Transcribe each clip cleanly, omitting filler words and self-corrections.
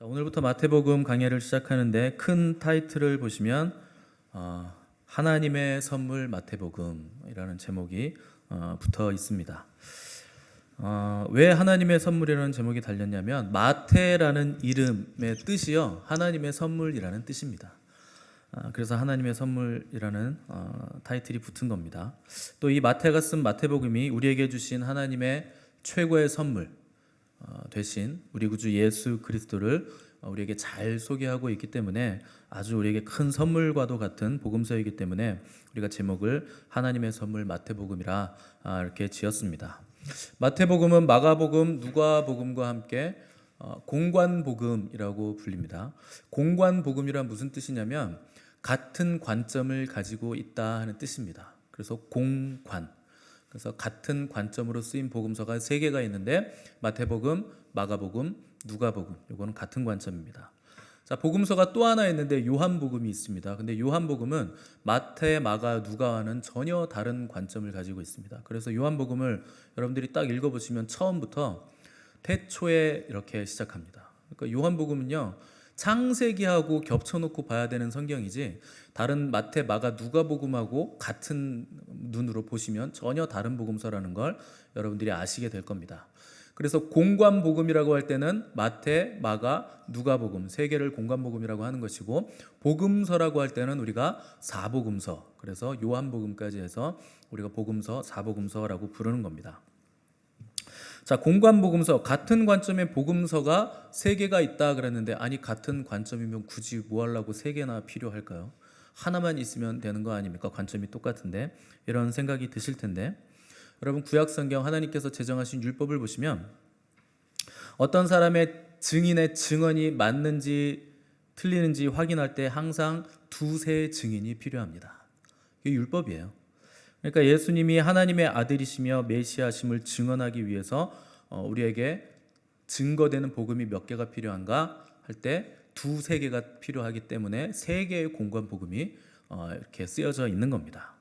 자, 오늘부터 마태복음 강해를 시작하는데 큰 타이틀을 보시면 하나님의 선물 마태복음이라는 제목이 붙어 있습니다. 왜 하나님의 선물이라는 제목이 달렸냐면 마태라는 이름의 뜻이요 하나님의 선물이라는 뜻입니다. 그래서 하나님의 선물이라는 타이틀이 붙은 겁니다. 또 이 마태가 쓴 마태복음이 우리에게 주신 하나님의 최고의 선물 되신 우리 구주 예수 그리스도를 우리에게 잘 소개하고 있기 때문에 아주 우리에게 큰 선물과도 같은 복음서이기 때문에 우리가 제목을 하나님의 선물 마태복음이라 이렇게 지었습니다. 마태복음은 마가복음, 누가복음과 함께 공관복음이라고 불립니다. 공관복음이란 무슨 뜻이냐면 같은 관점을 가지고 있다 하는 뜻입니다. 그래서 공관, 그래서 같은 관점으로 쓰인 복음서가 3개가 있는데 마태복음, 마가복음, 누가복음, 이거는 같은 관점입니다. 자, 복음서가 또 하나 있는데 요한복음이 있습니다. 근데 요한복음은 마태, 마가, 누가와는 전혀 다른 관점을 가지고 있습니다. 그래서 요한복음을 여러분들이 딱 읽어보시면 처음부터 태초에 이렇게 시작합니다. 그러니까 요한복음은요 창세기하고 겹쳐놓고 봐야 되는 성경이지 다른 마태, 마가, 누가복음하고 같은 눈으로 보시면 전혀 다른 복음서라는 걸 여러분들이 아시게 될 겁니다. 그래서 공관복음이라고 할 때는 마태, 마가, 누가복음 3개를 공관복음이라고 하는 것이고 복음서라고 할 때는 우리가 사복음서, 그래서 요한복음까지 해서 우리가 복음서, 사복음서라고 부르는 겁니다. 자, 공관복음서, 같은 관점의 복음서가 3개가 있다 그랬는데 아니 같은 관점이면 굳이 뭐 하려고 3개나 필요할까요? 하나만 있으면 되는 거 아닙니까? 관점이 똑같은데 이런 생각이 드실 텐데 여러분 구약성경 하나님께서 제정하신 율법을 보시면 어떤 사람의 증인의 증언이 맞는지 틀리는지 확인할 때 항상 2-3 증인이 필요합니다. 이게 율법이에요. 그러니까 예수님이 하나님의 아들이시며 메시아심을 증언하기 위해서 우리에게 증거되는 복음이 몇 개가 필요한가 할 때 2-3개가 필요하기 때문에 3개의 공관 복음이 이렇게 쓰여져 있는 겁니다.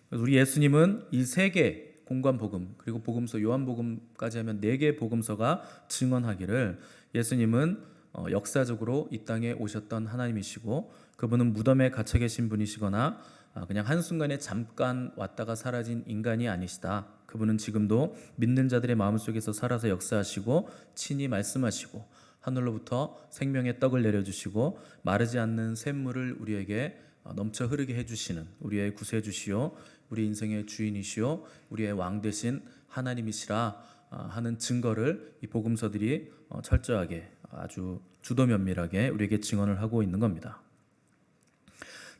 그래서 우리 예수님은 이 3개 공관 복음 그리고 복음서 요한복음까지 하면 4개의 복음서가 증언하기를 예수님은 역사적으로 이 땅에 오셨던 하나님이시고 그분은 무덤에 갇혀 계신 분이시거나 그냥 한순간에 잠깐 왔다가 사라진 인간이 아니시다. 그분은 지금도 믿는 자들의 마음속에서 살아서 역사하시고 친히 말씀하시고 하늘로부터 생명의 떡을 내려주시고 마르지 않는 샘물을 우리에게 넘쳐 흐르게 해주시는 우리의 구세주시오 우리 인생의 주인이시오 우리의 왕 되신 하나님이시라 하는 증거를 이 복음서들이 철저하게 아주 주도 면밀하게 우리에게 증언을 하고 있는 겁니다.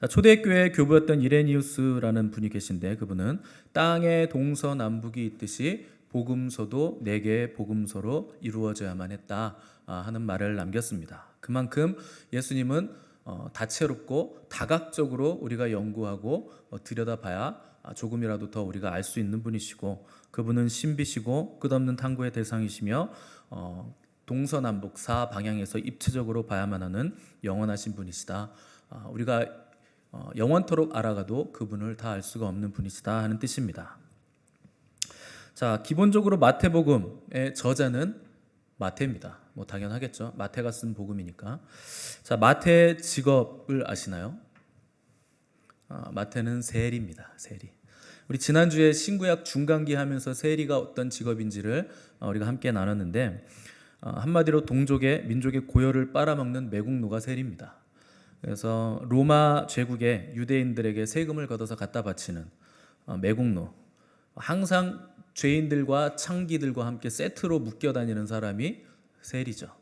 초대교회 교부였던 이레니우스라는 분이 계신데 그분은 땅에 동서남북이 있듯이 복음서도 4개의 복음서로 이루어져야만 했다 하는 말을 남겼습니다. 그만큼 예수님은 다채롭고 다각적으로 우리가 연구하고 들여다봐야 조금이라도 더 우리가 알 수 있는 분이시고 그분은 신비시고 끝없는 탐구의 대상이시며 동서남북 4방향에서 입체적으로 봐야만 하는 영원하신 분이시다. 우리가 영원토록 알아가도 그분을 다 알 수가 없는 분이시다 하는 뜻입니다. 자, 기본적으로 마태복음의 저자는 마태입니다. 뭐 당연하겠죠. 마태가 쓴 복음이니까. 자, 마태의 직업을 아시나요? 마태는 세리입니다. 세리. 우리 지난주에 신구약 중간기 하면서 세리가 어떤 직업인지를 우리가 함께 나눴는데 한마디로 동족의 민족의 고열을 빨아먹는 매국노가 세리입니다. 그래서 로마 제국의 유대인들에게 세금을 걷어서 갖다 바치는 매국노, 항상 죄인들과 창기들과 함께 세트로 묶여 다니는 사람이 세리죠.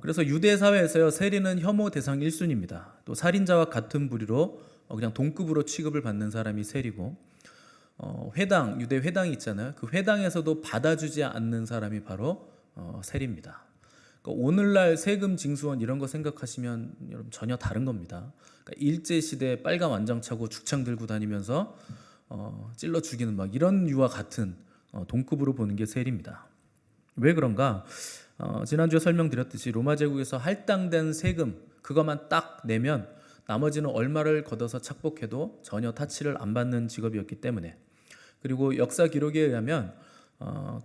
그래서 유대 사회에서요 세리는 혐오 대상 1순위입니다. 또 살인자와 같은 부류로 그냥 동급으로 취급을 받는 사람이 세리고 회당, 유대 회당이 있잖아요. 그 회당에서도 받아주지 않는 사람이 바로 세리입니다. 그러니까 오늘날 세금 징수원 이런 거 생각하시면 여러분 전혀 다른 겁니다. 그러니까 일제시대에 빨간 완장 차고 죽창 들고 다니면서 찔러 죽이는 막 이런 유와 같은 동급으로 보는 게 세리입니다. 왜 그런가? 지난주에 설명드렸듯이 로마 제국에서 할당된 세금 그것만 딱 내면 나머지는 얼마를 걷어서 착복해도 전혀 타치를 안 받는 직업이었기 때문에 그리고 역사 기록에 의하면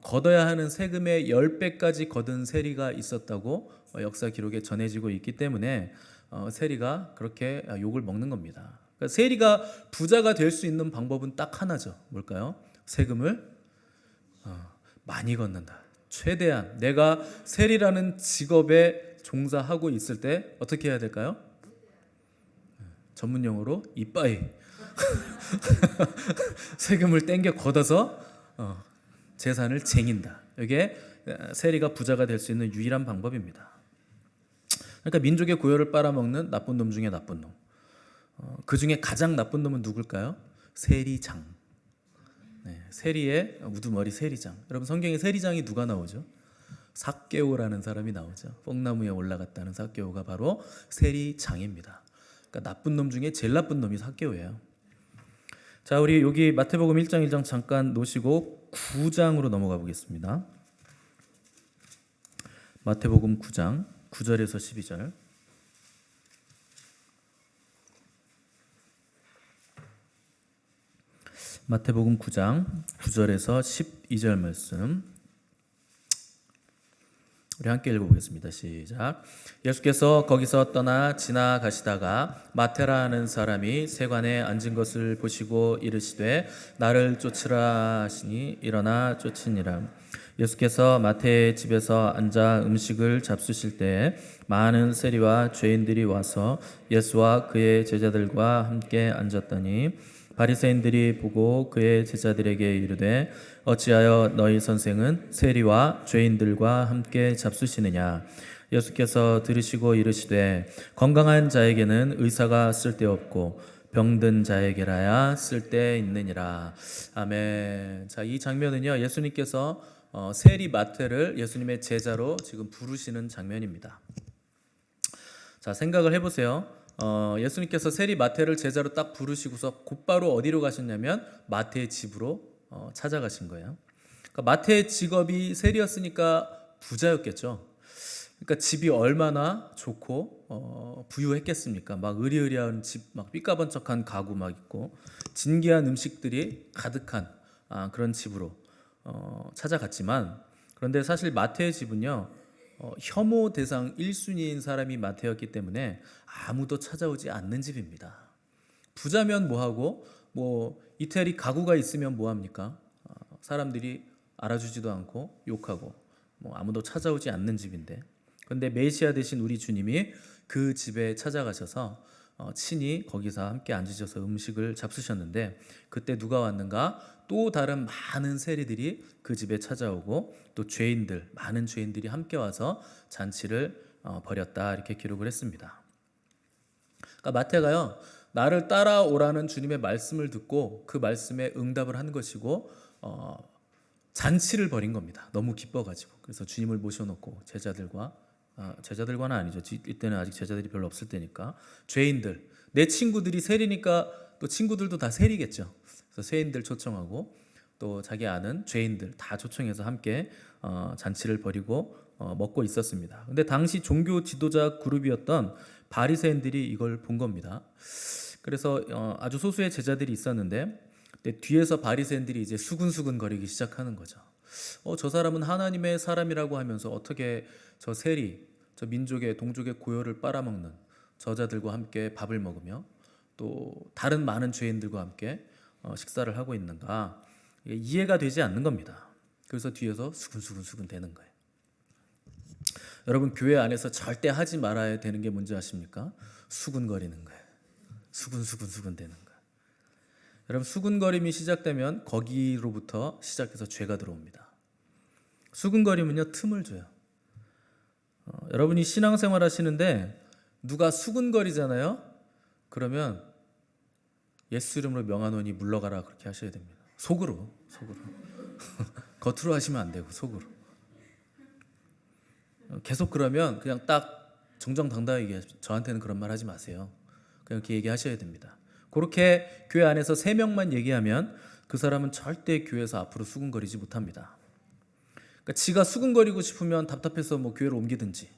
걷어야 하는 세금의 10배까지 거둔 세리가 있었다고 역사 기록에 전해지고 있기 때문에 세리가 그렇게 욕을 먹는 겁니다. 그러니까 세리가 부자가 될 수 있는 방법은 딱 하나죠. 뭘까요? 세금을 많이 걷는다. 최대한 내가 세리라는 직업에 종사하고 있을 때 어떻게 해야 될까요? 전문 용어로 이빠이 세금을 땡겨 걷어서 재산을 쟁인다. 이게 세리가 부자가 될 수 있는 유일한 방법입니다. 그러니까 민족의 고요를 빨아먹는 나쁜 놈 중에 나쁜 놈. 그 중에 가장 나쁜 놈은 누굴까요? 세리장. 네, 세리의 우두머리 세리장. 여러분 성경에 세리장이 누가 나오죠? 삭개오라는 사람이 나오죠. 뽕나무에 올라갔다는 삭개오가 바로 세리장입니다. 그러니까 나쁜 놈 중에 제일 나쁜 놈이 삭개오예요. 자, 우리 여기 마태복음 1장 1장 잠깐 놓으시고 9장으로 넘어가 보겠습니다. 마태복음 9장 9절에서 12절. 마태복음 9장 9절에서 12절 말씀 우리 함께 읽어보겠습니다. 시작. 예수께서 거기서 떠나 지나가시다가 마태라 하는 사람이 세관에 앉은 것을 보시고 이르시되 나를 쫓으라 하시니 일어나 쫓으니라. 예수께서 마태의 집에서 앉아 음식을 잡수실 때 많은 세리와 죄인들이 와서 예수와 그의 제자들과 함께 앉았더니 바리새인들이 보고 그의 제자들에게 이르되 어찌하여 너희 선생은 세리와 죄인들과 함께 잡수시느냐. 예수께서 들으시고 이르시되 건강한 자에게는 의사가 쓸데없고 병든 자에게라야 쓸데있느니라. 아멘. 자, 이 장면은요 예수님께서 세리 마태를 예수님의 제자로 지금 부르시는 장면입니다. 자, 생각을 해보세요. 예수님께서 세리 마태를 제자로 딱 부르시고서 곧바로 어디로 가셨냐면 마태의 집으로 찾아가신 거예요. 그러니까 마태의 직업이 세리였으니까 부자였겠죠. 그러니까 집이 얼마나 좋고 부유했겠습니까? 막 으리으리한 집, 막 삐까번쩍한 가구 막 있고 진귀한 음식들이 가득한 그런 집으로 찾아갔지만, 그런데 사실 마태의 집은요 혐오 대상 1순위인 사람이 마태였기 때문에 아무도 찾아오지 않는 집입니다. 부자면 뭐하고 뭐 이태리 가구가 있으면 뭐합니까? 사람들이 알아주지도 않고 욕하고 뭐 아무도 찾아오지 않는 집인데, 그런데 메시아 되신 우리 주님이 그 집에 찾아가셔서 친히 거기서 함께 앉으셔서 음식을 잡수셨는데, 그때 누가 왔는가? 또 다른 많은 세리들이 그 집에 찾아오고 또 죄인들, 많은 죄인들이 함께 와서 잔치를 벌였다, 이렇게 기록을 했습니다. 그러니까 마태가요 나를 따라오라는 주님의 말씀을 듣고 그 말씀에 응답을 한 것이고 잔치를 벌인 겁니다. 너무 기뻐가지고. 그래서 주님을 모셔놓고 제자들과는 아니죠. 이때는 아직 제자들이 별로 없을 때니까 죄인들, 내 친구들이 세리니까 또 친구들도 다 세리겠죠. 그래서 세인들 초청하고 또 자기 아는 죄인들 다 초청해서 함께 잔치를 벌이고 먹고 있었습니다. 근데 당시 종교 지도자 그룹이었던 바리새인들이 이걸 본 겁니다. 그래서 아주 소수의 제자들이 있었는데 뒤에서 바리새인들이 이제 수근수근 거리기 시작하는 거죠. 저 사람은 하나님의 사람이라고 하면서 어떻게 저 세리, 저 민족의 동족의 고요를 빨아먹는 저자들과 함께 밥을 먹으며 또 다른 많은 죄인들과 함께 식사를 하고 있는가, 이해가 되지 않는 겁니다. 그래서 뒤에서 수근수근 되는 거예요. 여러분 교회 안에서 절대 하지 말아야 되는 게 뭔지 아십니까? 수근거리는 거예요. 수근 되는 거예요. 여러분 수근거림이 시작되면 거기로부터 시작해서 죄가 들어옵니다. 수근거림은요 틈을 줘요. 여러분이 신앙생활 하시는데 누가 수근거리잖아요. 그러면 예수 이름으로 명하노니 물러가라, 그렇게 하셔야 됩니다. 속으로 겉으로 하시면 안 되고 속으로. 계속 그러면 그냥 딱 정정당당하게 저한테는 그런 말 하지 마세요. 그냥 이렇게 얘기하셔야 됩니다. 그렇게 교회 안에서 3명만 얘기하면 그 사람은 절대 교회에서 앞으로 수근거리지 못합니다. 그러니까 지가 수근거리고 싶으면 답답해서 뭐 교회를 옮기든지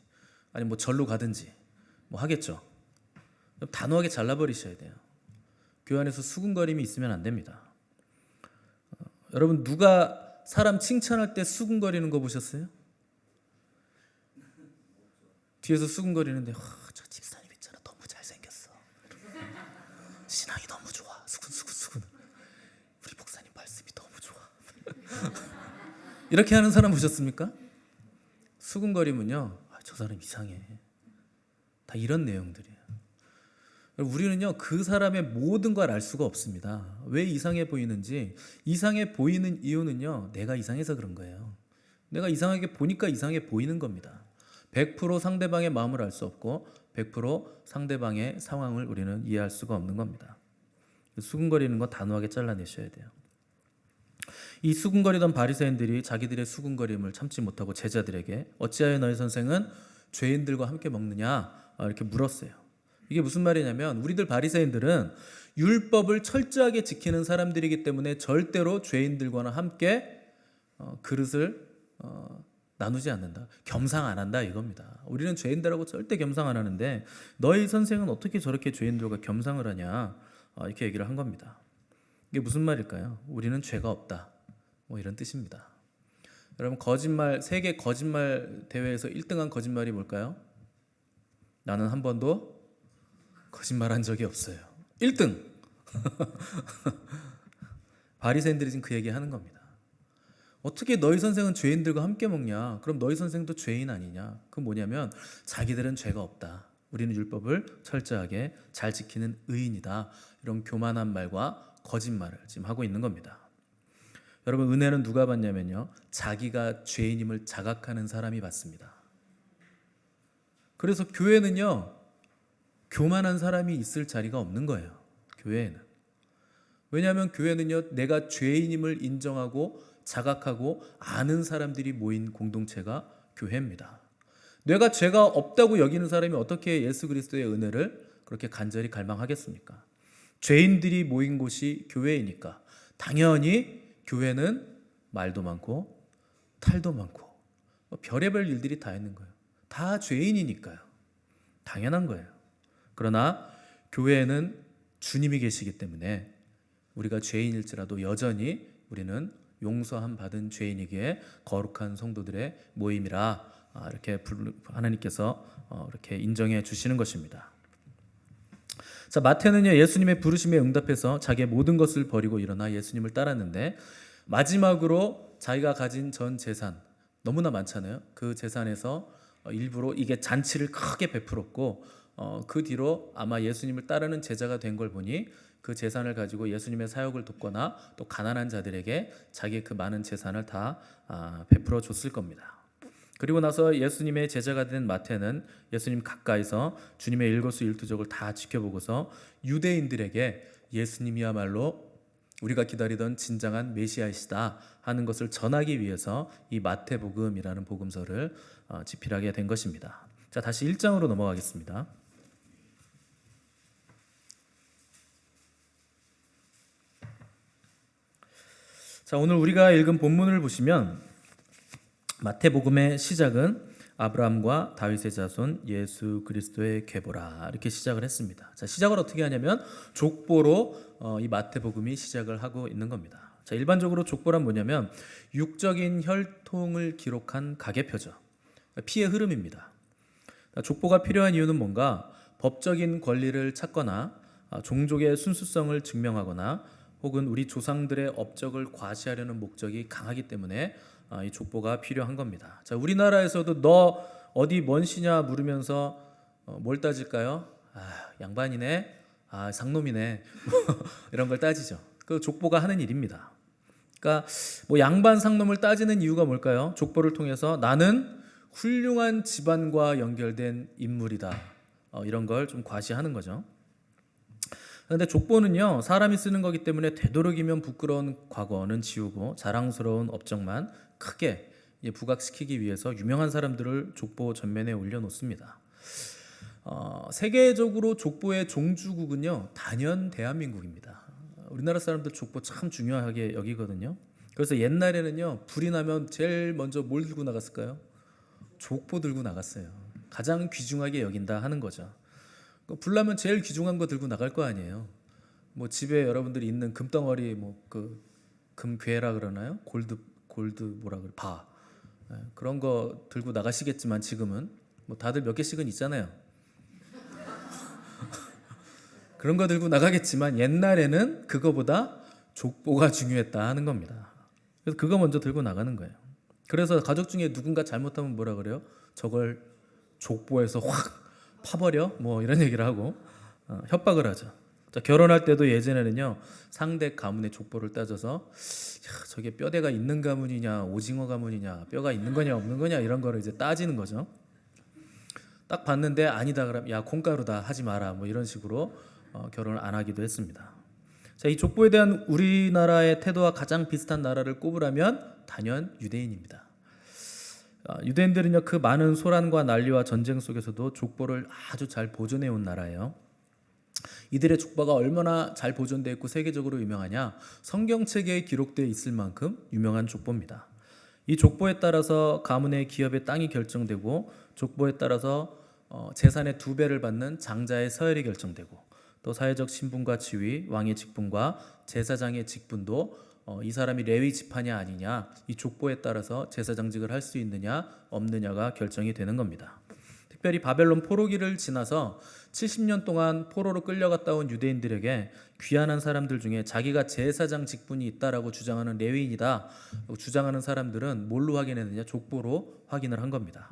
아니면 뭐 절로 가든지 뭐 하겠죠. 단호하게 잘라버리셔야 돼요. 교회 안에서 수근거림이 있으면 안 됩니다. 여러분 누가 사람 칭찬할 때 수근거리는 거 보셨어요? 뒤에서 수근거리는데 저 집사님 있잖아 너무 잘생겼어. 신앙이 너무 좋아. 수근. 우리 목사님 말씀이 너무 좋아. 이렇게 하는 사람 보셨습니까? 수근거리면요. 저 사람 이상해. 다 이런 내용들이에요. 우리는요 그 사람의 모든 걸 알 수가 없습니다. 왜 이상해 보이는지, 이상해 보이는 이유는요 내가 이상해서 그런 거예요. 내가 이상하게 보니까 이상해 보이는 겁니다. 100% 상대방의 마음을 알 수 없고 100% 상대방의 상황을 우리는 이해할 수가 없는 겁니다. 수근거리는 거 단호하게 잘라내셔야 돼요. 이 수근거리던 바리새인들이 자기들의 수근거림을 참지 못하고 제자들에게 어찌하여 너희 선생은 죄인들과 함께 먹느냐 이렇게 물었어요. 이게 무슨 말이냐면 우리들 바리새인들은 율법을 철저하게 지키는 사람들이기 때문에 절대로 죄인들과는 함께 그릇을 나누지 않는다. 겸상 안 한다 이겁니다. 우리는 죄인들하고 절대 겸상 안 하는데 너희 선생은 어떻게 저렇게 죄인들과 겸상을 하냐 이렇게 얘기를 한 겁니다. 이게 무슨 말일까요? 우리는 죄가 없다 이런 뜻입니다. 여러분 거짓말, 세계 거짓말 대회에서 1등한 거짓말이 뭘까요? 나는 한 번도 거짓말한 적이 없어요. 1등. 바리새인들이 지금 그 얘기하는 겁니다. 어떻게 너희 선생은 죄인들과 함께 먹냐? 그럼 너희 선생도 죄인 아니냐? 그건 뭐냐면 자기들은 죄가 없다. 우리는 율법을 철저하게 잘 지키는 의인이다. 이런 교만한 말과 거짓말을 지금 하고 있는 겁니다. 여러분 은혜는 누가 받냐면요. 자기가 죄인임을 자각하는 사람이 받습니다. 그래서 교회는요. 교만한 사람이 있을 자리가 없는 거예요. 교회에는. 왜냐하면 교회는요. 내가 죄인임을 인정하고 자각하고 아는 사람들이 모인 공동체가 교회입니다. 내가 죄가 없다고 여기는 사람이 어떻게 예수 그리스도의 은혜를 그렇게 간절히 갈망하겠습니까? 죄인들이 모인 곳이 교회이니까 당연히 교회는 말도 많고 탈도 많고 별의별 일들이 다 있는 거예요. 다 죄인이니까요. 당연한 거예요. 그러나 교회에는 주님이 계시기 때문에 우리가 죄인일지라도 여전히 우리는 용서함 받은 죄인이기에 거룩한 성도들의 모임이라 이렇게 하나님께서 이렇게 인정해 주시는 것입니다. 자, 마태는요 예수님의 부르심에 응답해서 자기의 모든 것을 버리고 일어나 예수님을 따랐는데 마지막으로 자기가 가진 전 재산 너무나 많잖아요. 그 재산에서 일부러 이게 잔치를 크게 베풀었고 그 뒤로 아마 예수님을 따르는 제자가 된 걸 보니 그 재산을 가지고 예수님의 사역을 돕거나 또 가난한 자들에게 자기의 그 많은 재산을 다 베풀어 줬을 겁니다. 그리고 나서 예수님의 제자가 된 마태는 예수님 가까이서 주님의 일거수일투족을 다 지켜보고서 유대인들에게 예수님이야말로 우리가 기다리던 진정한 메시아이시다 하는 것을 전하기 위해서 이 마태복음이라는 복음서를 집필하게 된 것입니다. 자, 다시 1장으로 넘어가겠습니다. 자, 오늘 우리가 읽은 본문을 보시면 마태복음의 시작은 아브라함과 다윗의 자손 예수 그리스도의 계보라 이렇게 시작을 했습니다. 자, 시작을 어떻게 하냐면 족보로 이 마태복음이 시작을 하고 있는 겁니다. 자, 일반적으로 족보란 뭐냐면 육적인 혈통을 기록한 가계표죠. 피의 흐름입니다. 족보가 필요한 이유는 뭔가 법적인 권리를 찾거나 종족의 순수성을 증명하거나 혹은 우리 조상들의 업적을 과시하려는 목적이 강하기 때문에 이 족보가 필요한 겁니다. 자, 우리나라에서도 너 어디 뭔 시냐 물으면서 뭘 따질까요? 양반이네, 상놈이네 이런 걸 따지죠. 그 족보가 하는 일입니다. 그러니까 뭐 양반 상놈을 따지는 이유가 뭘까요? 족보를 통해서 나는 훌륭한 집안과 연결된 인물이다. 이런 걸 좀 과시하는 거죠. 그런데 족보는요 사람이 쓰는 거기 때문에 되도록이면 부끄러운 과거는 지우고 자랑스러운 업적만 크게 부각시키기 위해서 유명한 사람들을 족보 전면에 올려놓습니다. 세계적으로 족보의 종주국은요 단연 대한민국입니다. 우리나라 사람들 족보 참 중요하게 여기거든요. 그래서 옛날에는요 불이 나면 제일 먼저 뭘 들고 나갔을까요? 족보 들고 나갔어요. 가장 귀중하게 여긴다 하는 거죠. 불 나면 제일 귀중한 거 들고 나갈 거 아니에요. 뭐 집에 여러분들이 있는 금덩어리 뭐 그 금괴라 그러나요? 골드 골드 뭐라 그래 바 그런 거 들고 나가시겠지만 지금은 뭐 다들 몇 개씩은 있잖아요. 그런 거 들고 나가겠지만 옛날에는 그거보다 족보가 중요했다 하는 겁니다. 그래서 그거 먼저 들고 나가는 거예요. 그래서 가족 중에 누군가 잘못하면 뭐라 그래요? 저걸 족보에서 확 파버려? 뭐 이런 얘기를 하고 협박을 하죠. 자, 결혼할 때도 예전에는요 상대 가문의 족보를 따져서 저게 뼈대가 있는 가문이냐 오징어 가문이냐 뼈가 있는 거냐 없는 거냐 이런 거를 이제 따지는 거죠. 딱 봤는데 아니다 그러면 야 콩가루다 하지 마라 뭐 이런 식으로 결혼을 안 하기도 했습니다. 자, 이 족보에 대한 우리나라의 태도와 가장 비슷한 나라를 꼽으라면 단연 유대인입니다. 유대인들은요 그 많은 소란과 난리와 전쟁 속에서도 족보를 아주 잘 보존해 온 나라예요. 이들의 족보가 얼마나 잘 보존되어 있고 세계적으로 유명하냐? 성경책에 기록되어 있을 만큼 유명한 족보입니다. 이 족보에 따라서 가문의 기업의 땅이 결정되고 족보에 따라서 재산의 2배를 받는 장자의 서열이 결정되고 또 사회적 신분과 지위, 왕의 직분과 제사장의 직분도 이 사람이 레위 지파냐 아니냐 이 족보에 따라서 제사장직을 할 수 있느냐 없느냐가 결정이 되는 겁니다. 특별히 바벨론 포로기를 지나서 70년 동안 포로로 끌려갔다 온 유대인들에게 귀환한 사람들 중에 자기가 제사장 직분이 있다라고 주장하는 레위인이다 주장하는 사람들은 뭘로 확인했느냐? 족보로 확인을 한 겁니다.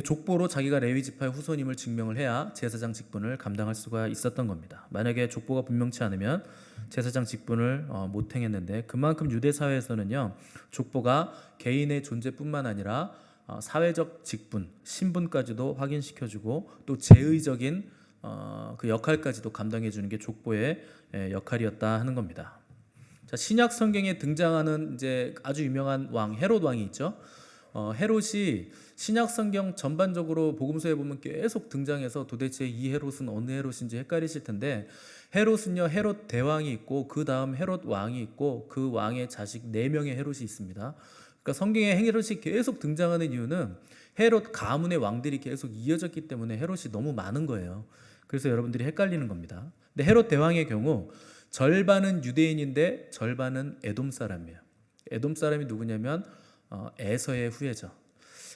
족보로 자기가 레위 지파의 후손임을 증명을 해야 제사장 직분을 감당할 수가 있었던 겁니다. 만약에 족보가 분명치 않으면 제사장 직분을 못 행했는데 그만큼 유대 사회에서는요 족보가 개인의 존재뿐만 아니라 사회적 직분, 신분까지도 확인시켜주고 또 제의적인 그 역할까지도 감당해주는 게 족보의 역할이었다 하는 겁니다. 자, 신약 성경에 등장하는 이제 아주 유명한 왕 헤롯 왕이 있죠. 헤롯이 신약 성경 전반적으로 복음서에 보면 계속 등장해서 도대체 이 헤롯은 어느 헤롯인지 헷갈리실 텐데 헤롯은요 헤롯 대왕이 있고 그 다음 헤롯 왕이 있고 그 왕의 자식 4명의 헤롯이 있습니다. 그러니까 성경에 헤롯이 계속 등장하는 이유는 헤롯 가문의 왕들이 계속 이어졌기 때문에 헤롯이 너무 많은 거예요. 그래서 여러분들이 헷갈리는 겁니다. 근데 헤롯 대왕의 경우 절반은 유대인인데 절반은 에돔 사람이에요. 에돔 사람이 누구냐면 에서의 후예죠.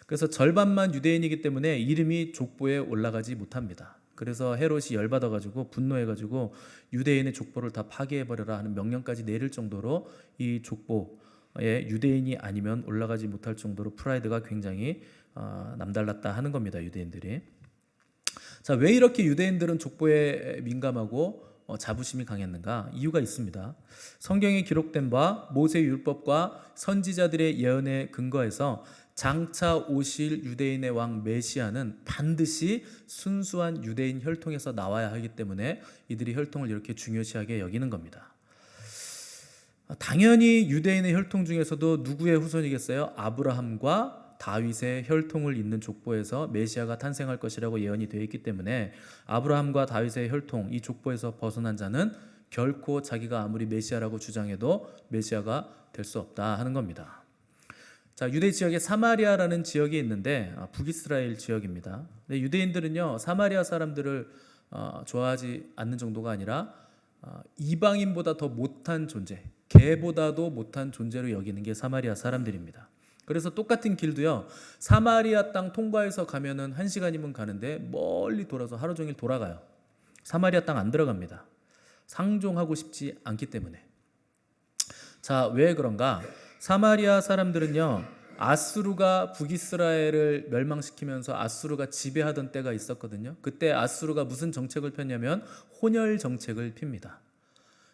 그래서 절반만 유대인이기 때문에 이름이 족보에 올라가지 못합니다. 그래서 헤롯이 열받아가지고 분노해가지고 유대인의 족보를 다 파괴해버려라 하는 명령까지 내릴 정도로 이 족보에 유대인이 아니면 올라가지 못할 정도로 프라이드가 굉장히 남달랐다 하는 겁니다. 유대인들이. 자, 왜 이렇게 유대인들은 족보에 민감하고 자부심이 강했는가? 이유가 있습니다. 성경에 기록된 바 모세 율법과 선지자들의 예언에 근거해서 장차 오실 유대인의 왕 메시아는 반드시 순수한 유대인 혈통에서 나와야 하기 때문에 이들이 혈통을 이렇게 중요시하게 여기는 겁니다. 당연히 유대인의 혈통 중에서도 누구의 후손이겠어요? 아브라함과 다윗의 혈통을 잇는 족보에서 메시아가 탄생할 것이라고 예언이 되어 있기 때문에 아브라함과 다윗의 혈통, 이 족보에서 벗어난 자는 결코 자기가 아무리 메시아라고 주장해도 메시아가 될 수 없다 하는 겁니다. 자, 유대 지역에 사마리아라는 지역이 있는데 북이스라엘 지역입니다. 근데 유대인들은요 사마리아 사람들을 좋아하지 않는 정도가 아니라 이방인보다 더 못한 존재, 개보다도 못한 존재로 여기는 게 사마리아 사람들입니다. 그래서 똑같은 길도요 사마리아 땅 통과해서 가면은 1시간이면 가는데 멀리 돌아서 하루 종일 돌아가요. 사마리아 땅 안 들어갑니다. 상종하고 싶지 않기 때문에. 자, 왜 그런가? 사마리아 사람들은요 아수르가 북이스라엘을 멸망시키면서 아수르가 지배하던 때가 있었거든요. 그때 아수르가 무슨 정책을 폈냐면 혼혈 정책을 핍니다.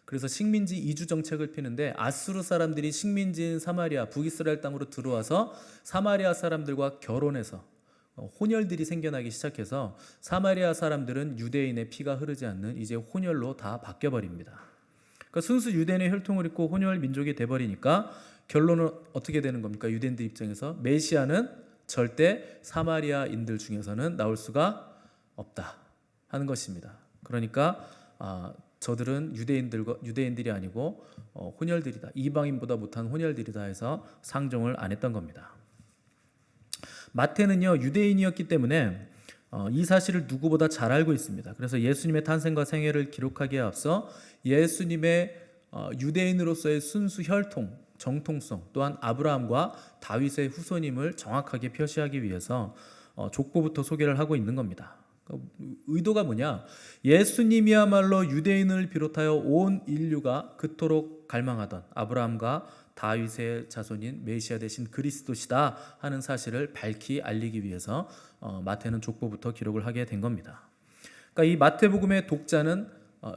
그래서 식민지 이주 정책을 피는데 아수르 사람들이 식민지인 사마리아 북이스라엘 땅으로 들어와서 사마리아 사람들과 결혼해서 혼혈들이 생겨나기 시작해서 사마리아 사람들은 유대인의 피가 흐르지 않는 이제 혼혈로 다 바뀌어버립니다. 그러니까 순수 유대인의 혈통을 입고 혼혈 민족이 돼버리니까 결론은 어떻게 되는 겁니까? 유대인들 입장에서 메시아는 절대 사마리아인들 중에서는 나올 수가 없다 하는 것입니다. 그러니까 저들은 유대인들이 아니고 혼혈들이다. 이방인보다 못한 혼혈들이다 해서 상종을 안 했던 겁니다. 마태는요 유대인이었기 때문에 이 사실을 누구보다 잘 알고 있습니다. 그래서 예수님의 탄생과 생애를 기록하기에 앞서 예수님의 유대인으로서의 순수 혈통, 정통성, 또한 아브라함과 다윗의 후손임을 정확하게 표시하기 위해서 족보부터 소개를 하고 있는 겁니다. 의도가 뭐냐? 예수님이야말로 유대인을 비롯하여 온 인류가 그토록 갈망하던 아브라함과 다윗의 자손인 메시아 되신 그리스도시다 하는 사실을 밝히 알리기 위해서 마태는 족보부터 기록을 하게 된 겁니다. 그러니까 이 마태복음의 독자는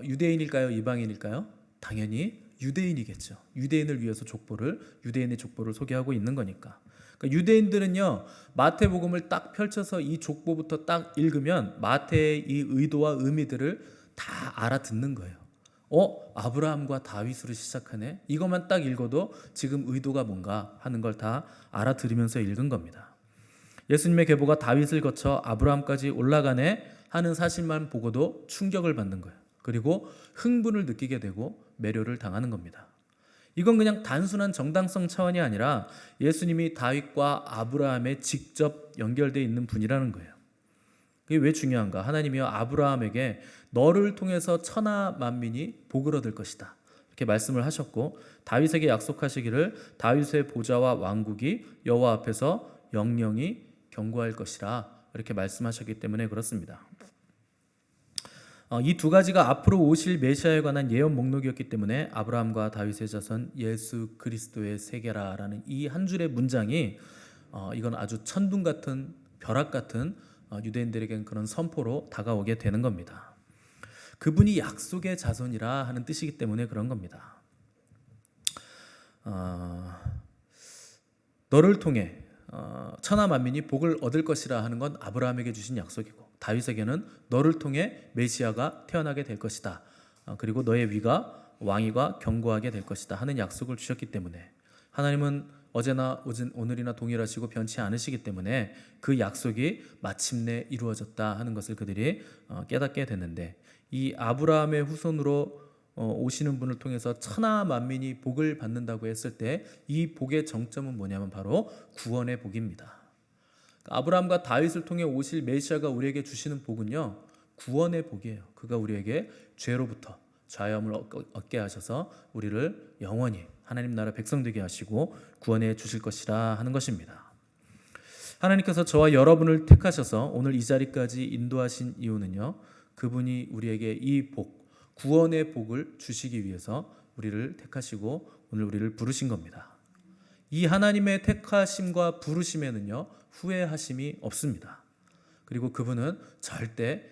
유대인일까요? 이방인일까요? 당연히 유대인이겠죠. 유대인을 위해서 유대인의 족보를 소개하고 있는 거니까. 그러니까 유대인들은요, 마태복음을 딱 펼쳐서 이 족보부터 딱 읽으면 마태의 이 의도와 의미들을 다 알아듣는 거예요. 아브라함과 다윗으로 시작하네. 이것만 딱 읽어도 지금 의도가 뭔가 하는 걸 다 알아들으면서 읽은 겁니다. 예수님의 계보가 다윗을 거쳐 아브라함까지 올라가네 하는 사실만 보고도 충격을 받는 거예요. 그리고 흥분을 느끼게 되고 매료를 당하는 겁니다. 이건 그냥 단순한 정당성 차원이 아니라 예수님이 다윗과 아브라함에 직접 연결되어 있는 분이라는 거예요. 그게 왜 중요한가? 하나님이여 아브라함에게 너를 통해서 천하 만민이 복을 얻을 것이다, 이렇게 말씀을 하셨고, 다윗에게 약속하시기를 다윗의 보좌와 왕국이 여호와 앞에서 영영이 견고할 것이라, 이렇게 말씀하셨기 때문에 그렇습니다. 이 두 가지가 앞으로 오실 메시아에 관한 예언 목록이었기 때문에 아브라함과 다윗의 자손 예수 그리스도의 세계라라는 이 한 줄의 문장이 이건 아주 천둥 같은 벼락 같은 유대인들에겐 그런 선포로 다가오게 되는 겁니다. 그분이 약속의 자손이라 하는 뜻이기 때문에 그런 겁니다. 너를 통해 천하 만민이 복을 얻을 것이라 하는 건 아브라함에게 주신 약속이고, 다윗에게는 너를 통해 메시아가 태어나게 될 것이다, 그리고 너의 위가 왕위가 견고하게 될 것이다 하는 약속을 주셨기 때문에, 하나님은 어제나 오늘이나 동일하시고 변치 않으시기 때문에 그 약속이 마침내 이루어졌다 하는 것을 그들이 깨닫게 됐는데, 이 아브라함의 후손으로 오시는 분을 통해서 천하 만민이 복을 받는다고 했을 때 이 복의 정점은 뭐냐면 바로 구원의 복입니다. 아브라함과 다윗을 통해 오실 메시아가 우리에게 주시는 복은요, 구원의 복이에요. 그가 우리에게 죄로부터 자유함을 얻게 하셔서 우리를 영원히 하나님 나라 백성 되게 하시고 구원해 주실 것이라 하는 것입니다. 하나님께서 저와 여러분을 택하셔서 오늘 이 자리까지 인도하신 이유는요, 그분이 우리에게 이 복, 구원의 복을 주시기 위해서 우리를 택하시고 오늘 우리를 부르신 겁니다. 이 하나님의 택하심과 부르심에는요, 후회하심이 없습니다. 그리고 그분은 절대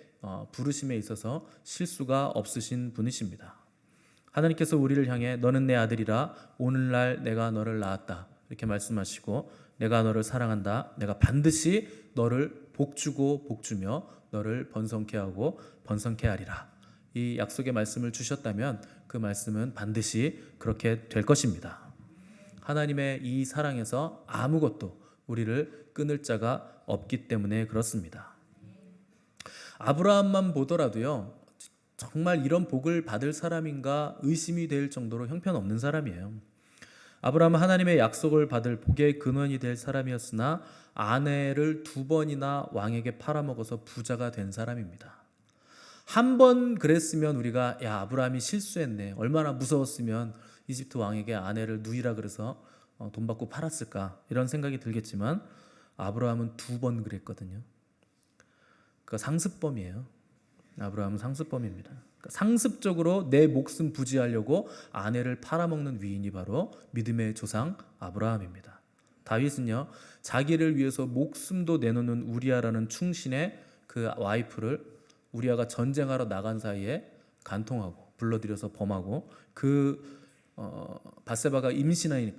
부르심에 있어서 실수가 없으신 분이십니다. 하나님께서 우리를 향해 너는 내 아들이라 오늘날 내가 너를 낳았다, 이렇게 말씀하시고, 내가 너를 사랑한다, 내가 반드시 너를 복주고 복주며 너를 번성케 하고 번성케 하리라, 이 약속의 말씀을 주셨다면 그 말씀은 반드시 그렇게 될 것입니다. 하나님의 이 사랑에서 아무것도 우리를 끊을 자가 없기 때문에 그렇습니다. 아브라함만 보더라도요, 정말 이런 복을 받을 사람인가 의심이 될 정도로 형편없는 사람이에요. 아브라함은 하나님의 약속을 받을 복의 근원이 될 사람이었으나 아내를 2번이나 왕에게 팔아먹어서 부자가 된 사람입니다. 한 번 그랬으면 우리가 아브라함이 실수했네, 얼마나 무서웠으면 이집트 왕에게 아내를 누이라 그래서 돈 받고 팔았을까, 이런 생각이 들겠지만 아브라함은 2번 그랬거든요. 그러니까 상습범이에요. 아브라함은 상습범입니다. 그러니까 상습적으로 내 목숨 부지하려고 아내를 팔아먹는 위인이 바로 믿음의 조상 아브라함입니다. 다윗은요, 자기를 위해서 목숨도 내놓는 우리아라는 충신의 그 와이프를 우리아가 전쟁하러 나간 사이에 간통하고 불러들여서 범하고, 바세바가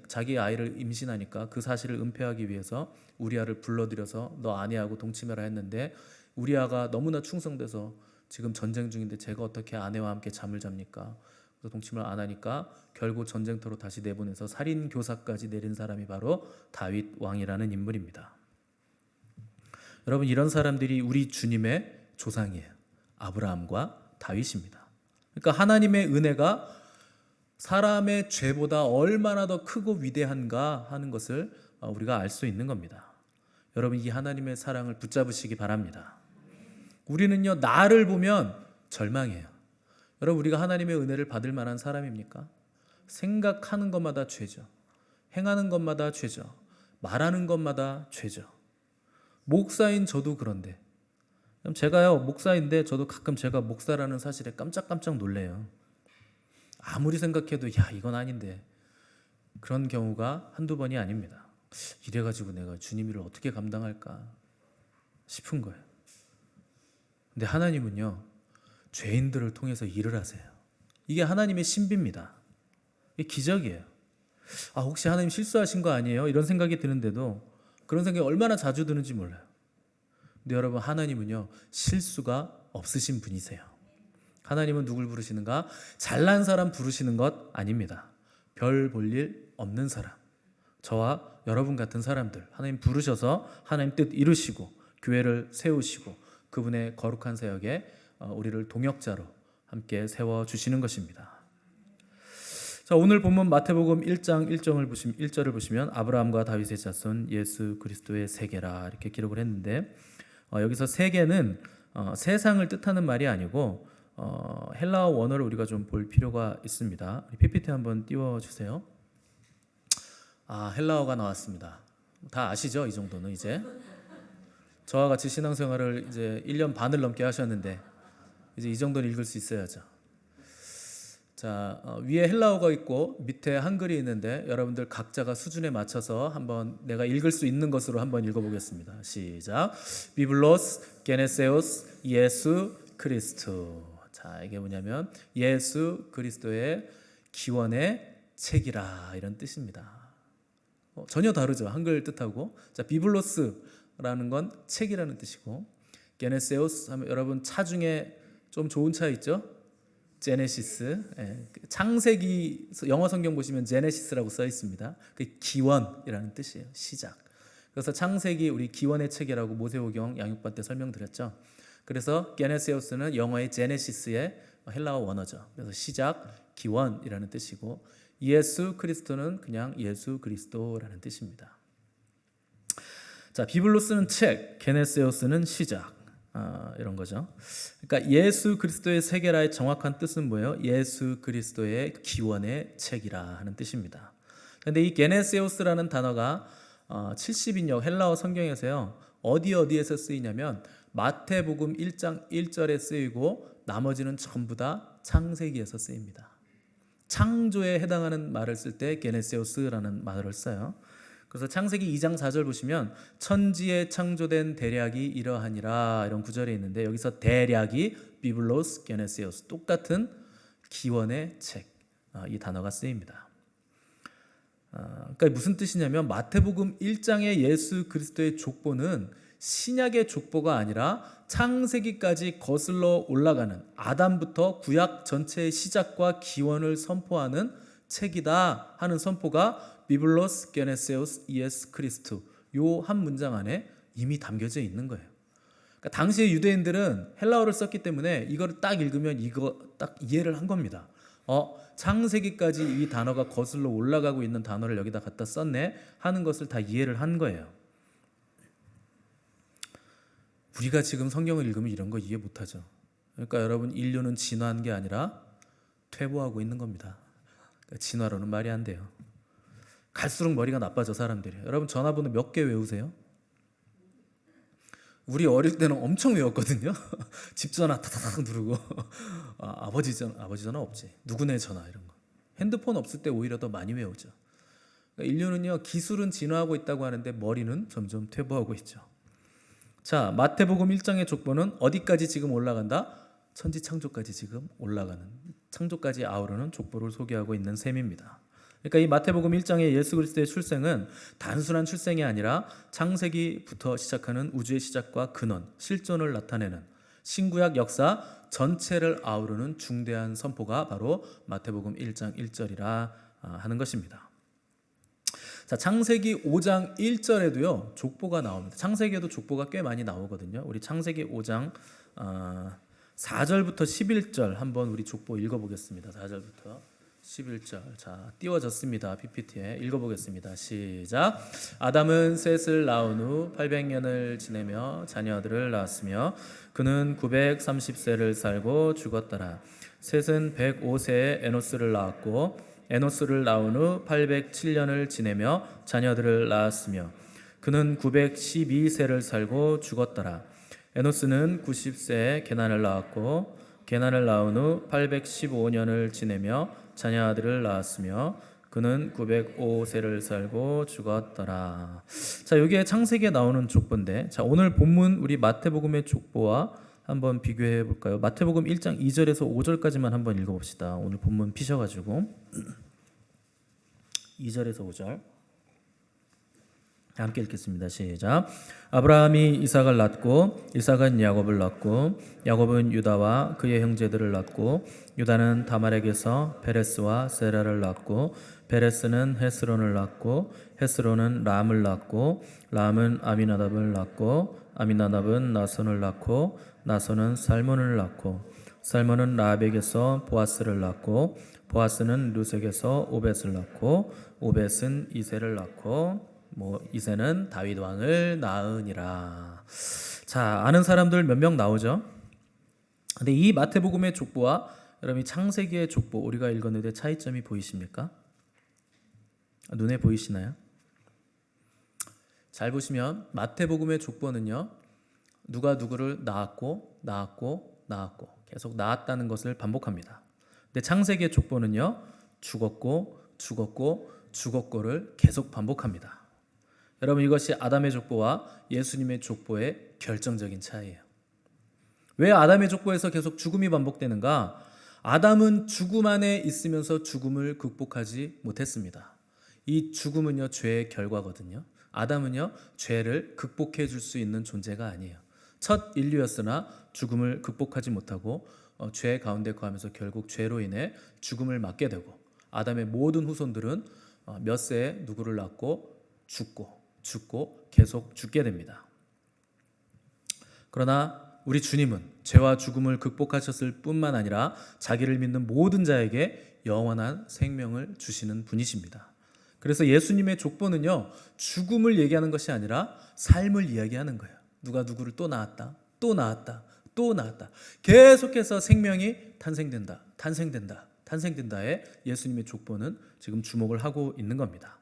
자기 아이를 임신하니까 그 사실을 은폐하기 위해서 우리아를 불러들여서 너 아내하고 동침해라 했는데, 우리아가 너무나 충성돼서 지금 전쟁 중인데 제가 어떻게 아내와 함께 잠을 잡니까? 그래서 동침을 안 하니까 결국 전쟁터로 다시 내보내서 살인 교사까지 내린 사람이 바로 다윗 왕이라는 인물입니다. 여러분, 이런 사람들이 우리 주님의 조상이에요. 아브라함과 다윗입니다. 그러니까 하나님의 은혜가 사람의 죄보다 얼마나 더 크고 위대한가 하는 것을 우리가 알 수 있는 겁니다. 여러분, 이 하나님의 사랑을 붙잡으시기 바랍니다. 우리는요, 나를 보면 절망해요. 여러분, 우리가 하나님의 은혜를 받을 만한 사람입니까? 생각하는 것마다 죄죠. 행하는 것마다 죄죠. 말하는 것마다 죄죠. 목사인 저도 그런데, 제가요 목사인데 저도 가끔 제가 목사라는 사실에 깜짝깜짝 놀래요. 아무리 생각해도 야 이건 아닌데, 그런 경우가 한두 번이 아닙니다. 이래가지고 내가 주님 일을 어떻게 감당할까 싶은 거예요. 근데 하나님은요 죄인들을 통해서 일을 하세요. 이게 하나님의 신비입니다. 이게 기적이에요. 혹시 하나님 실수하신 거 아니에요? 이런 생각이 드는데도, 그런 생각이 얼마나 자주 드는지 몰라요. 근데 여러분, 하나님은요 실수가 없으신 분이세요. 하나님은 누굴 부르시는가? 잘난 사람 부르시는 것 아닙니다. 별 볼 일 없는 사람, 저와 여러분 같은 사람들 하나님 부르셔서 하나님 뜻 이루시고 교회를 세우시고 그분의 거룩한 사역에 우리를 동역자로 함께 세워주시는 것입니다. 자, 오늘 본문 마태복음 1장 1절을 보시면 아브라함과 다윗의 자손 예수 그리스도의 세계라 이렇게 기록을 했는데, 여기서 세계는 세상을 뜻하는 말이 아니고 헬라어 원어를 우리가 좀 볼 필요가 있습니다. PPT 한번 띄워주세요. 헬라어가 나왔습니다. 다 아시죠? 이 정도는 이제 저와 같이 신앙생활을 이제 1년 반을 넘게 하셨는데 이제 이 정도는 읽을 수 있어야죠. 자, 위에 헬라어가 있고 밑에 한글이 있는데 여러분들 각자가 수준에 맞춰서 한번 내가 읽을 수 있는 것으로 한번 읽어보겠습니다. 시작. 비블로스 게네세오스 예수 그리스도. 자, 이게 뭐냐면 예수 그리스도의 기원의 책이라 이런 뜻입니다. 전혀 다르죠. 한글 뜻하고. 자, 비블로스라는 건 책이라는 뜻이고, 게네세오스 하면 여러분 차 중에 좀 좋은 차 있죠? 제네시스. 창세기 영어 성경 보시면 제네시스라고 써 있습니다. 그 기원이라는 뜻이에요. 시작. 그래서 창세기 우리 기원의 책이라고 모세오경 양육반 때 설명드렸죠. 그래서 게네세오스는 영어의 제네시스의 헬라어 원어죠. 그래서 시작, 기원이라는 뜻이고, 예수 그리스도는 그냥 예수 그리스도라는 뜻입니다. 자, 비블로스는 책, 게네세오스는 시작. 이런 거죠. 그러니까 예수 그리스도의 세계라의 정확한 뜻은 뭐예요? 예수 그리스도의 기원의 책이라 하는 뜻입니다. 그런데 이 게네세오스라는 단어가 70인역 헬라어 성경에서요 어디에서 쓰이냐면 마태복음 1장 1절에 쓰이고 나머지는 전부 다 창세기에서 쓰입니다. 창조에 해당하는 말을 쓸 때 게네세오스라는 말을 써요. 그래서 창세기 2장 4절 보시면 천지에 창조된 대략이 이러하니라 이런 구절이 있는데, 여기서 대략이 비블로스 게네세오스, 똑같은 기원의 책, 이 단어가 쓰입니다. 그러니까 무슨 뜻이냐면 마태복음 1장의 예수 그리스도의 족보는 신약의 족보가 아니라 창세기까지 거슬러 올라가는 아담부터 구약 전체의 시작과 기원을 선포하는 책이다 하는 선포가 비블로스 게네세오스 예수 그리스도, 요 한 문장 안에 이미 담겨져 있는 거예요. 그러니까 당시의 유대인들은 헬라어를 썼기 때문에 이거를 딱 읽으면 이거 딱 이해를 한 겁니다. 창세기까지 이 단어가 거슬러 올라가고 있는 단어를 여기다 갖다 썼네 하는 것을 다 이해를 한 거예요. 우리가 지금 성경을 읽으면 이런 거 이해 못하죠. 그러니까 여러분, 인류는 진화한 게 아니라 퇴보하고 있는 겁니다. 그러니까 진화로는 말이 안 돼요. 갈수록 머리가 나빠져 사람들이. 여러분 전화번호 몇 개 외우세요? 우리 어릴 때는 엄청 외웠거든요. 집 전화 타타닥 누르고 아버지 전화 없지, 누구네 전화 이런 거. 핸드폰 없을 때 오히려 더 많이 외우죠. 그러니까 인류는요 기술은 진화하고 있다고 하는데 머리는 점점 퇴보하고 있죠. 자, 마태복음 1장의 족보는 어디까지 지금 올라간다? 천지 창조까지 지금 올라가는, 창조까지 아우르는 족보를 소개하고 있는 셈입니다. 그러니까 이 마태복음 1장의 예수 그리스도의 출생은 단순한 출생이 아니라 창세기부터 시작하는 우주의 시작과 근원, 실존을 나타내는 신구약 역사 전체를 아우르는 중대한 선포가 바로 마태복음 1장 1절이라 하는 것입니다. 자, 창세기 5장 1절에도요 족보가 나옵니다. 창세기에도 족보가 꽤 많이 나오거든요. 우리 창세기 5장 4절부터 11절 한번 우리 족보 읽어보겠습니다. 4절부터 11절. 자, 띄워졌습니다. PPT에 읽어보겠습니다. 시작. 아담은 셋을 낳은 후 800년을 지내며 자녀들을 낳았으며 그는 930세를 살고 죽었더라. 셋은 105세에 에노스를 낳았고 에노스를 낳은 후 807년을 지내며 자녀들을 낳았으며 그는 912세를 살고 죽었더라. 에노스는 90세에 게난을 낳았고 게난을 낳은 후 815년을 지내며 자녀들을 낳았으며 그는 905세를 살고 죽었더라. 자, 여기에 창세기에 나오는 족보인데, 자, 오늘 본문 우리 마태복음의 족보와 한번 비교해 볼까요? 마태복음 1장 2절에서 5절까지만 한번 읽어봅시다. 오늘 본문 피셔가지고 2절에서 5절 함께 읽겠습니다. 시작. 아브라함이 이삭을 낳고 이삭은 야곱을 낳고 야곱은 유다와 그의 형제들을 낳고 유다는 다말에게서 베레스와 세라를 낳고 베레스는 헤스론을 낳고 헤스론은 람을 낳고 람은 아미나답을 낳고 아미나답은 나손을 낳고 나손은 살몬을 낳고 살몬은 라합에게서 보아스를 낳고 보아스는 루sek에서 오벳을 낳고 오벳은 이새를 낳고 이새는 다윗 왕을 낳으니라. 자, 아는 사람들 몇 명 나오죠? 근데 이 마태복음의 족보와 여러분이 창세기의 족보 우리가 읽었는데 차이점이 보이십니까? 눈에 보이시나요? 잘 보시면 마태복음의 족보는요, 누가 누구를 낳았고 계속 낳았다는 것을 반복합니다. 근데 창세기의 족보는요, 죽었고를 계속 반복합니다. 여러분, 이것이 아담의 족보와 예수님의 족보의 결정적인 차이예요. 왜 아담의 족보에서 계속 죽음이 반복되는가? 아담은 죽음 안에 있으면서 죽음을 극복하지 못했습니다. 이 죽음은요, 죄의 결과거든요. 아담은요, 죄를 극복해 줄 수 있는 존재가 아니에요. 첫 인류였으나 죽음을 극복하지 못하고 죄 가운데 거하면서 결국 죄로 인해 죽음을 맞게 되고, 아담의 모든 후손들은 몇 세에 누구를 낳고 죽고 계속 죽게 됩니다. 그러나 우리 주님은 죄와 죽음을 극복하셨을 뿐만 아니라 자기를 믿는 모든 자에게 영원한 생명을 주시는 분이십니다. 그래서 예수님의 족보는요, 죽음을 얘기하는 것이 아니라 삶을 이야기하는 거예요. 누가 누구를 또 낳았다. 계속해서 생명이 탄생된다에 예수님의 족보는 지금 주목을 하고 있는 겁니다.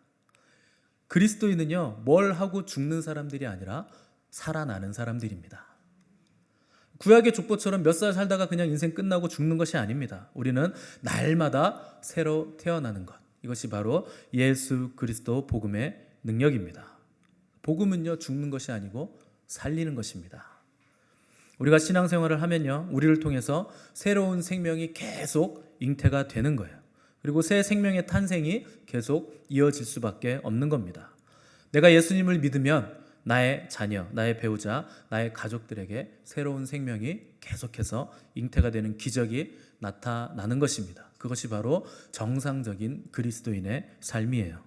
그리스도인은요, 뭘 하고 죽는 사람들이 아니라 살아나는 사람들입니다. 구약의 족보처럼 몇 살 살다가 그냥 인생 끝나고 죽는 것이 아닙니다. 우리는 날마다 새로 태어나는 것, 이것이 바로 예수 그리스도 복음의 능력입니다. 복음은요, 죽는 것이 아니고 살리는 것입니다. 우리가 신앙생활을 하면요, 우리를 통해서 새로운 생명이 계속 잉태가 되는 거예요. 그리고 새 생명의 탄생이 계속 이어질 수밖에 없는 겁니다. 내가 예수님을 믿으면 나의 자녀, 나의 배우자, 나의 가족들에게 새로운 생명이 계속해서 잉태가 되는 기적이 나타나는 것입니다. 그것이 바로 정상적인 그리스도인의 삶이에요.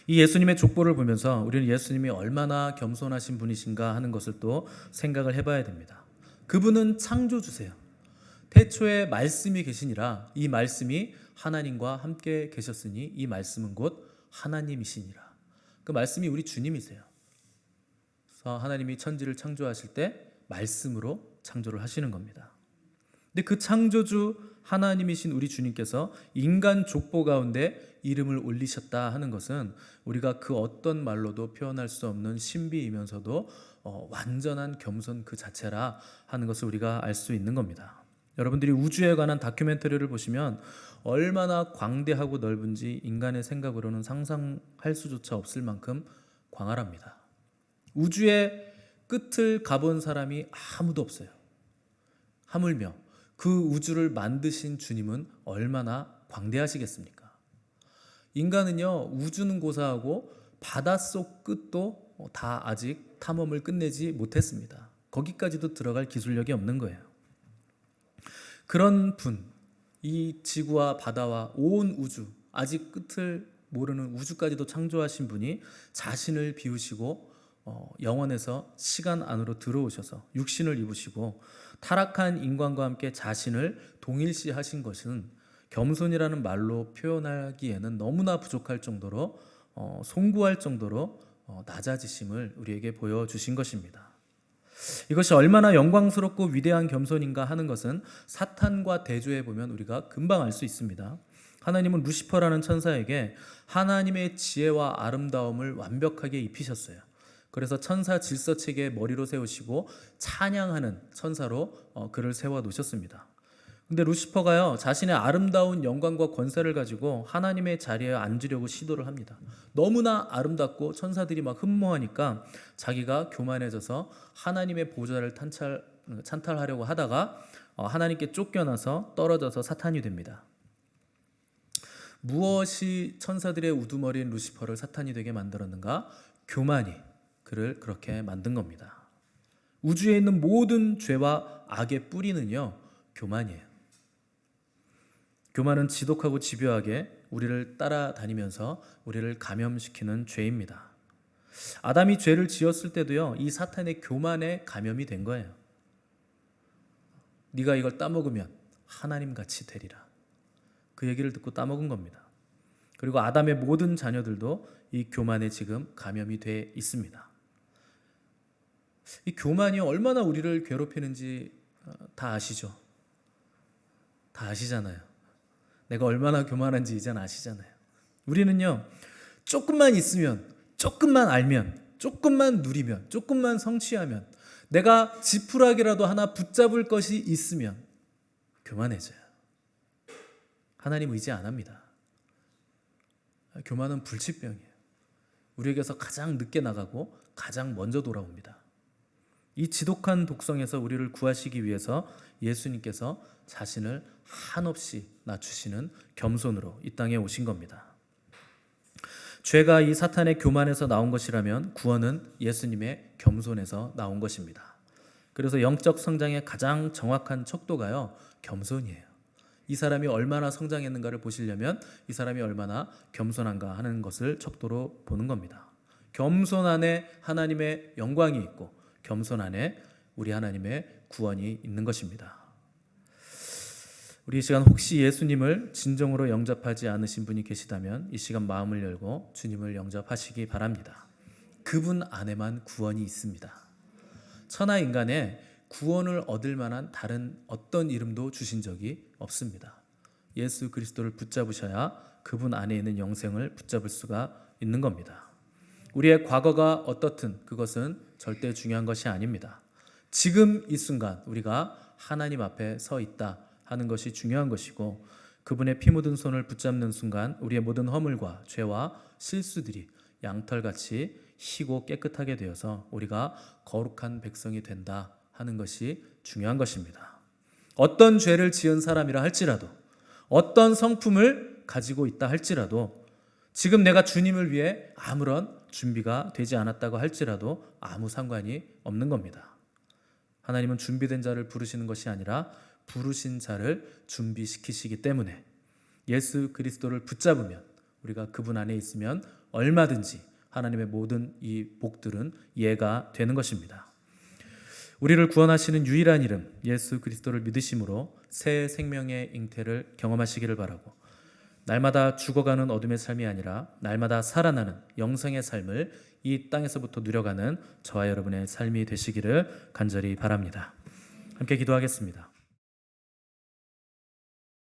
이 예수님의 족보를 보면서 우리는 예수님이 얼마나 겸손하신 분이신가 하는 것을 또 생각을 해봐야 됩니다. 그분은 창조주세요. 태초에 말씀이 계시니라. 이 말씀이 하나님과 함께 계셨으니 이 말씀은 곧 하나님이시니라. 그 말씀이 우리 주님이세요. 그래서 하나님이 천지를 창조하실 때 말씀으로 창조를 하시는 겁니다. 근데 그 창조주 하나님이신 우리 주님께서 인간 족보 가운데 이름을 올리셨다 하는 것은 우리가 그 어떤 말로도 표현할 수 없는 신비이면서도 완전한 겸손 그 자체라 하는 것을 우리가 알 수 있는 겁니다. 여러분들이 우주에 관한 다큐멘터리를 보시면 얼마나 광대하고 넓은지 인간의 생각으로는 상상할 수조차 없을 만큼 광활합니다. 우주의 끝을 가본 사람이 아무도 없어요. 하물며 그 우주를 만드신 주님은 얼마나 광대하시겠습니까? 인간은요, 우주는 고사하고 바닷속 끝도 다 아직 탐험을 끝내지 못했습니다. 거기까지도 들어갈 기술력이 없는 거예요. 그런 분, 이 지구와 바다와 온 우주, 아직 끝을 모르는 우주까지도 창조하신 분이 자신을 비우시고 영원에서 시간 안으로 들어오셔서 육신을 입으시고 타락한 인간과 함께 자신을 동일시하신 것은 겸손이라는 말로 표현하기에는 너무나 부족할 정도로 송구할 정도로 낮아지심을 우리에게 보여주신 것입니다. 이것이 얼마나 영광스럽고 위대한 겸손인가 하는 것은 사탄과 대조해 보면 우리가 금방 알 수 있습니다. 하나님은 루시퍼라는 천사에게 하나님의 지혜와 아름다움을 완벽하게 입히셨어요. 그래서 천사 질서체계의 머리로 세우시고 찬양하는 천사로 그를 세워 놓으셨습니다. 근데 루시퍼가요, 자신의 아름다운 영광과 권세를 가지고 하나님의 자리에 앉으려고 시도를 합니다. 너무나 아름답고 천사들이 막 흠모하니까 자기가 교만해져서 하나님의 보좌를 찬탈하려고 하다가 하나님께 쫓겨나서 떨어져서 사탄이 됩니다. 무엇이 천사들의 우두머리인 루시퍼를 사탄이 되게 만들었는가? 교만이 그를 그렇게 만든 겁니다. 우주에 있는 모든 죄와 악의 뿌리는요, 교만이에요. 교만은 지독하고 집요하게 우리를 따라다니면서 우리를 감염시키는 죄입니다. 아담이 죄를 지었을 때도요, 이 사탄의 교만에 감염이 된 거예요. 네가 이걸 따먹으면 하나님같이 되리라. 그 얘기를 듣고 따먹은 겁니다. 그리고 아담의 모든 자녀들도 이 교만에 지금 감염이 돼 있습니다. 이 교만이 얼마나 우리를 괴롭히는지 다 아시죠? 다 아시잖아요. 내가 얼마나 교만한지 이젠 아시잖아요. 우리는요, 조금만 있으면, 조금만 알면, 조금만 누리면, 조금만 성취하면, 내가 지푸라기라도 하나 붙잡을 것이 있으면 교만해져요. 하나님 의지 안 합니다. 교만은 불치병이에요. 우리에게서 가장 늦게 나가고 가장 먼저 돌아옵니다. 이 지독한 독성에서 우리를 구하시기 위해서 예수님께서 자신을 한없이 낮추시는 겸손으로 이 땅에 오신 겁니다. 죄가 이 사탄의 교만에서 나온 것이라면 구원은 예수님의 겸손에서 나온 것입니다. 그래서 영적 성장의 가장 정확한 척도가요, 겸손이에요. 이 사람이 얼마나 성장했는가를 보시려면 이 사람이 얼마나 겸손한가 하는 것을 척도로 보는 겁니다. 겸손 안에 하나님의 영광이 있고 겸손 안에 우리 하나님의 구원이 있는 것입니다. 우리 이 시간 혹시 예수님을 진정으로 영접하지 않으신 분이 계시다면 이 시간 마음을 열고 주님을 영접하시기 바랍니다. 그분 안에만 구원이 있습니다. 천하 인간에 구원을 얻을 만한 다른 어떤 이름도 주신 적이 없습니다. 예수 그리스도를 붙잡으셔야 그분 안에 있는 영생을 붙잡을 수가 있는 겁니다. 우리의 과거가 어떻든 그것은 절대 중요한 것이 아닙니다. 지금 이 순간 우리가 하나님 앞에 서 있다 하는 것이 중요한 것이고, 그분의 피 묻은 손을 붙잡는 순간 우리의 모든 허물과 죄와 실수들이 양털같이 희고 깨끗하게 되어서 우리가 거룩한 백성이 된다 하는 것이 중요한 것입니다. 어떤 죄를 지은 사람이라 할지라도, 어떤 성품을 가지고 있다 할지라도, 지금 내가 주님을 위해 아무런 준비가 되지 않았다고 할지라도 아무 상관이 없는 겁니다. 하나님은 준비된 자를 부르시는 것이 아니라 부르신 자를 준비시키시기 때문에 예수 그리스도를 붙잡으면, 우리가 그분 안에 있으면 얼마든지 하나님의 모든 이 복들은 이해가 되는 것입니다. 우리를 구원하시는 유일한 이름 예수 그리스도를 믿으심으로 새 생명의 잉태를 경험하시기를 바라고, 날마다 죽어가는 어둠의 삶이 아니라 날마다 살아나는 영생의 삶을 이 땅에서부터 누려가는 저와 여러분의 삶이 되시기를 간절히 바랍니다. 함께 기도하겠습니다.